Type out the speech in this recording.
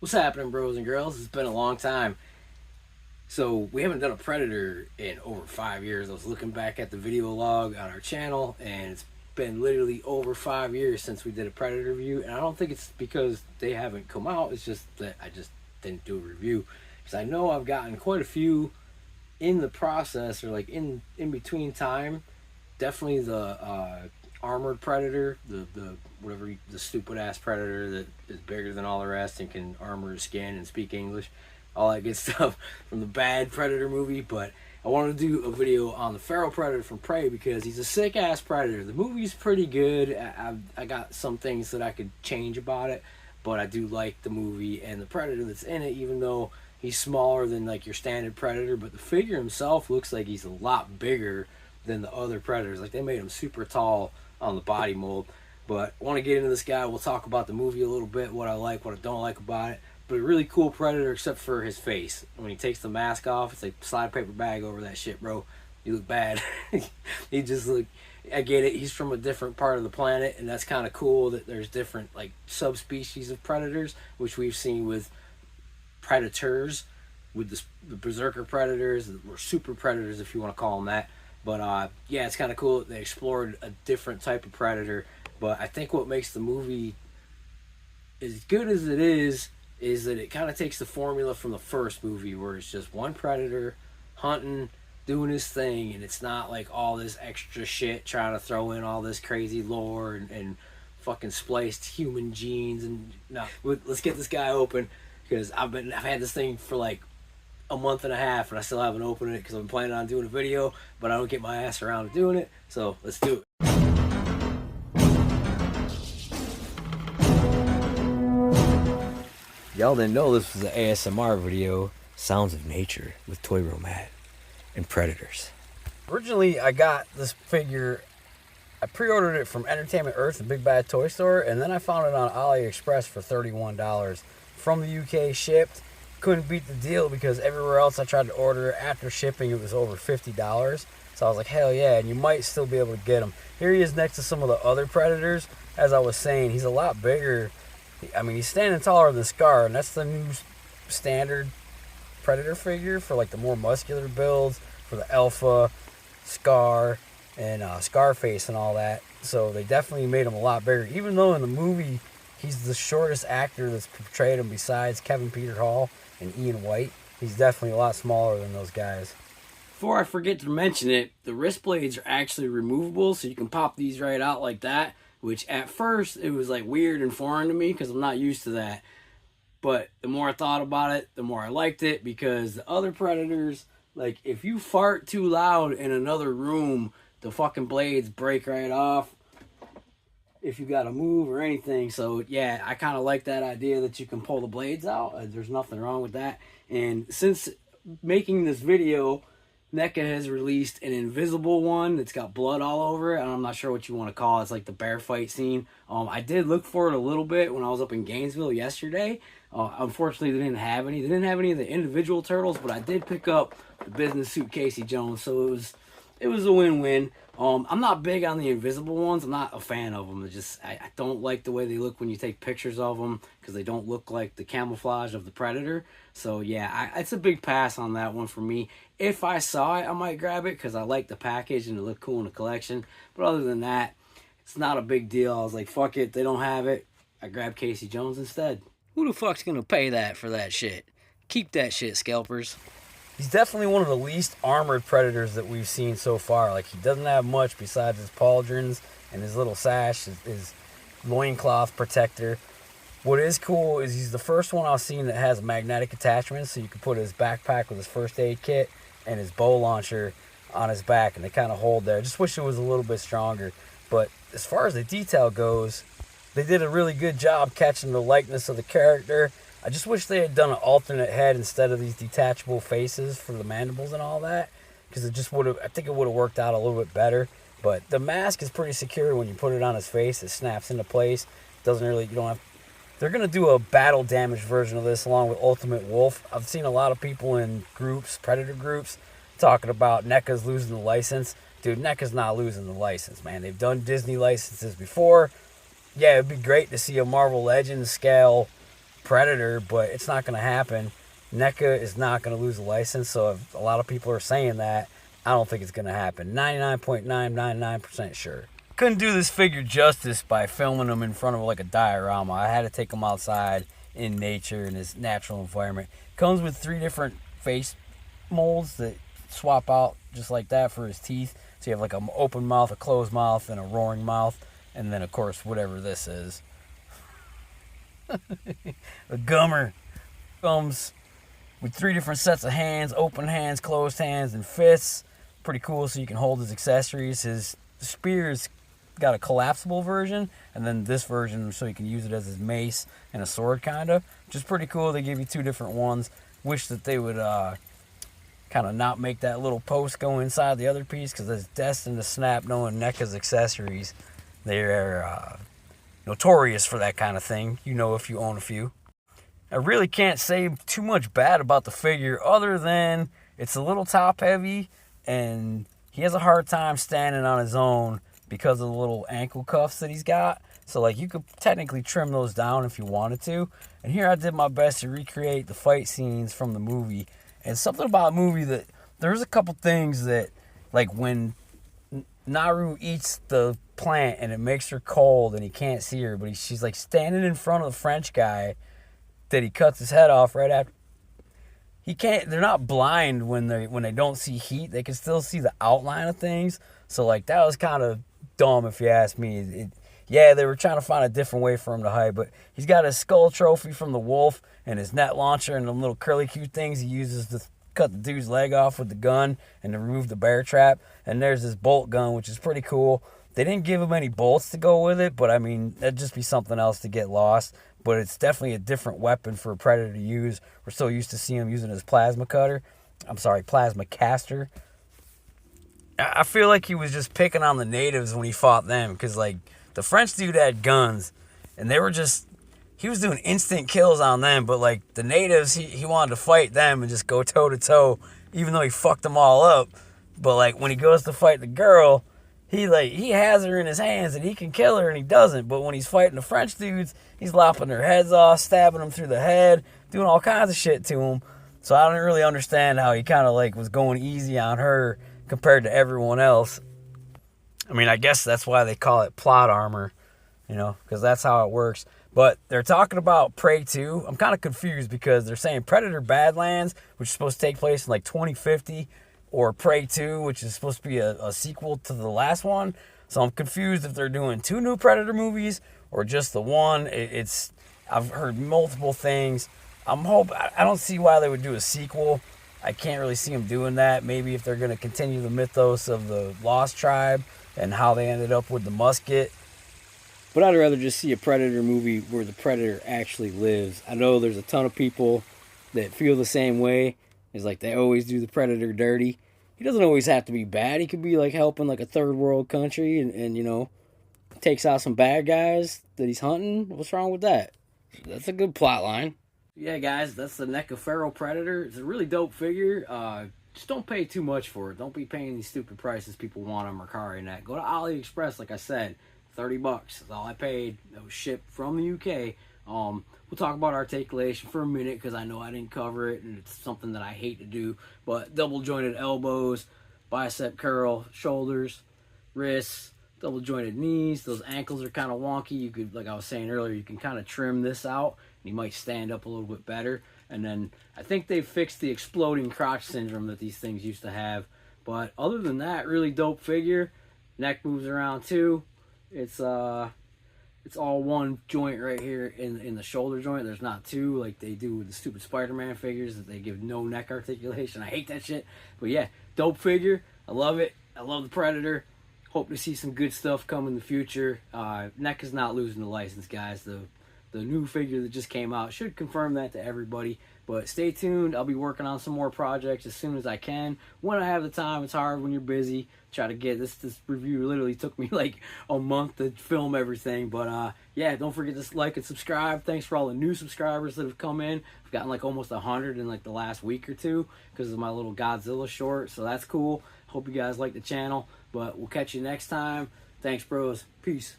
What's happening, bros and girls? It's been a long time. So, we haven't done a Predator in over 5 years. I was looking back at the video log on our channel, and it's been literally over 5 years since we did a Predator review. And I don't think it's because they haven't come out, it's just that I just didn't do a review. Because I know I've gotten quite a few in the process, or like in between time. Definitely the armored predator, the whatever, the stupid ass predator that is bigger than all the rest and can armor his skin and speak English, all that good stuff from the bad Predator movie. But I wanted to do a video on the feral predator from Prey because he's a sick ass predator. The movie's pretty good. I got some things that I could change about it, but I do like the movie and the predator that's in it, even though he's smaller than like your standard predator. But the figure himself looks like he's a lot bigger than the other predators. Like, they made him super tall on the body mold. But I want to get into this guy. We'll talk about the movie a little bit, what I like, what I don't like about it. But a really cool predator, except for his face. When he takes the mask off, it's like slide paper bag over that shit, bro. You look bad. He just look. I get it. He's from a different part of the planet, and that's kind of cool that there's different like subspecies of predators, which we've seen with predators, with the berserker predators, or super predators, if you want to call them that. But yeah, it's kind of cool that they explored a different type of predator. But I think what makes the movie as good as it is that it kind of takes the formula from the first movie, where it's just one predator hunting, doing his thing, and it's not like all this extra shit trying to throw in all this crazy lore and fucking spliced human genes. And no, let's get this guy open, because I've had this thing for like a month and a half and I still haven't opened it because I've been planning on doing a video, but I don't get my ass around to doing it. So let's do it. Y'all didn't know this was an ASMR video. Sounds of Nature with Toy Romat and Predators. Originally, I got this figure. I pre-ordered it from Entertainment Earth, the big bad toy store, and then I found it on AliExpress for $31 from the UK, shipped. Couldn't beat the deal because everywhere else I tried to order after shipping, it was over $50. So I was like, hell yeah, and you might still be able to get him. Here he is next to some of the other Predators. As I was saying, he's a lot bigger. I mean, he's standing taller than Scar, and that's the new standard Predator figure for like the more muscular builds, for the Alpha, Scar, and Scarface and all that. So they definitely made him a lot bigger, even though in the movie he's the shortest actor that's portrayed him besides Kevin Peter Hall and Ian White. He's definitely a lot smaller than those guys. Before I forget to mention it, the wrist blades are actually removable, so you can pop these right out like that, which at first it was like weird and foreign to me because I'm not used to that. But the more I thought about it, the more I liked it, because the other Predators, like, if you fart too loud in another room, the fucking blades break right off if you gotta move or anything. So yeah, I kind of like that idea that you can pull the blades out. There's nothing wrong with that. And since making this video, NECA has released an invisible one that's got blood all over it, and I'm not sure what you want to call it. It's like the bear fight scene. I did look for it a little bit when I was up in Gainesville yesterday. Unfortunately, they didn't have any. They didn't have any of the individual turtles, but I did pick up the business suit Casey Jones, so it was a win-win. I'm not big on the invisible ones. I'm not a fan of them. I don't like the way they look when you take pictures of them, because they don't look like the camouflage of the Predator. So yeah, it's a big pass on that one for me. If I saw it, I might grab it because I like the package and it looked cool in the collection. But other than that, it's not a big deal. I was like, fuck it, they don't have it. I grabbed Casey Jones instead. Who the fuck's gonna pay that for that shit? Keep that shit, scalpers. He's definitely one of the least armored Predators that we've seen so far. Like, he doesn't have much besides his pauldrons and his little sash, his loincloth protector. What is cool is he's the first one I've seen that has magnetic attachments, so you can put his backpack with his first aid kit and his bow launcher on his back, and they kind of hold there. I just wish it was a little bit stronger. But as far as the detail goes, they did a really good job catching the likeness of the character. I just wish they had done an alternate head instead of these detachable faces for the mandibles and all that, because it just would have, I think it would have worked out a little bit better. But the mask is pretty secure when you put it on his face. It snaps into place. Doesn't really, you don't have. They're going to do a battle damage version of this along with Ultimate Wolf. I've seen a lot of people in groups, Predator groups, talking about NECA's losing the license. Dude, NECA's not losing the license, man. They've done Disney licenses before. Yeah, it'd be great to see a Marvel Legends scale Predator, but it's not going to happen. NECA is not going to lose a license, so if a lot of people are saying that, I don't think it's going to happen. 99.999% sure. Couldn't do this figure justice by filming him in front of like a diorama. I had to take him outside in nature in his natural environment. Comes with 3 different face molds that swap out just like that for his teeth. So you have like an open mouth, a closed mouth, and a roaring mouth. And then, of course, whatever this is. A gummer comes with 3 different sets of hands, open hands, closed hands, and fists. Pretty cool, so you can hold his accessories. His spear's got a collapsible version, and then this version so you can use it as his mace and a sword, kind of. Which is pretty cool. They give you 2 different ones. Wish that they would kind of not make that little post go inside the other piece, because it's destined to snap, knowing NECA's accessories. They're notorious for that kind of thing, you know, if you own a few. I really can't say too much bad about the figure other than it's a little top heavy and he has a hard time standing on his own because of the little ankle cuffs that he's got. So like you could technically trim those down if you wanted to. And here I did my best to recreate the fight scenes from the movie. And something about a movie that there's a couple things that, like when Naru eats the plant and it makes her cold and he can't see her, but she's like standing in front of the French guy that he cuts his head off right after. He can't. They're not blind when they don't see heat. They can still see the outline of things. So like that was kind of dumb if you ask me. Yeah, they were trying to find a different way for him to hide, but he's got his skull trophy from the wolf and his net launcher and the little curly cute things he uses to cut the dude's leg off with the gun and to remove the bear trap. And there's this bolt gun, which is pretty cool. They didn't give him any bolts to go with it, but I mean, that'd just be something else to get lost. But it's definitely a different weapon for a Predator to use. We're so used to seeing him using his plasma caster. I feel like he was just picking on the natives when he fought them, because like the French dude had guns and he was doing instant kills on them, but like the natives, he wanted to fight them and just go toe to toe, even though he fucked them all up. But like when he goes to fight the girl, he has her in his hands and he can kill her and he doesn't. But when he's fighting the French dudes, he's lopping their heads off, stabbing them through the head, doing all kinds of shit to them. So I don't really understand how he kind of like was going easy on her compared to everyone else. I mean, I guess that's why they call it plot armor, you know, because that's how it works. But they're talking about Prey 2. I'm kind of confused because they're saying Predator Badlands, which is supposed to take place in like 2050, or Prey 2, which is supposed to be a sequel to the last one. So I'm confused if they're doing 2 new Predator movies or just the one. I've heard multiple things. I don't see why they would do a sequel. I can't really see them doing that. Maybe if they're going to continue the mythos of the Lost Tribe and how they ended up with the musket. But I'd rather just see a Predator movie where the Predator actually lives. I know there's a ton of people that feel the same way. It's like they always do the Predator dirty. He doesn't always have to be bad. He could be like helping like a third world country and you know, takes out some bad guys that he's hunting. What's wrong with that? That's a good plot line. Yeah, guys, that's the NECA Feral Predator. It's a really dope figure. Just don't pay too much for it. Don't be paying these stupid prices people want on Mercari and that. Go to AliExpress, like I said. $30. That's all I paid. That was shipped from the UK. We'll talk about articulation for a minute because I know I didn't cover it and it's something that I hate to do. But double jointed elbows, bicep curl, shoulders, wrists, double jointed knees. Those ankles are kind of wonky. You could, like I was saying earlier, you can kind of trim this out and he might stand up a little bit better. And then I think they fixed the exploding crotch syndrome that these things used to have. But other than that, really dope figure. Neck moves around too. It's all one joint right here in the shoulder joint. There's not 2 like they do with the stupid Spider-Man figures that they give no neck articulation. I hate that shit. But yeah, dope figure. I love it. I love the Predator. Hope to see some good stuff come in the future. NEC is not losing the license, guys. The new figure that just came out should confirm that to everybody. But stay tuned. I'll be working on some more projects as soon as I can. When I have the time. It's hard when you're busy. Try to get this review literally took me like a month to film everything. But yeah, don't forget to like and subscribe. Thanks for all the new subscribers that have come in. I've gotten like almost 100 in like the last week or 2 because of my little Godzilla short. So that's cool. Hope you guys like the channel. But we'll catch you next time. Thanks, bros. Peace.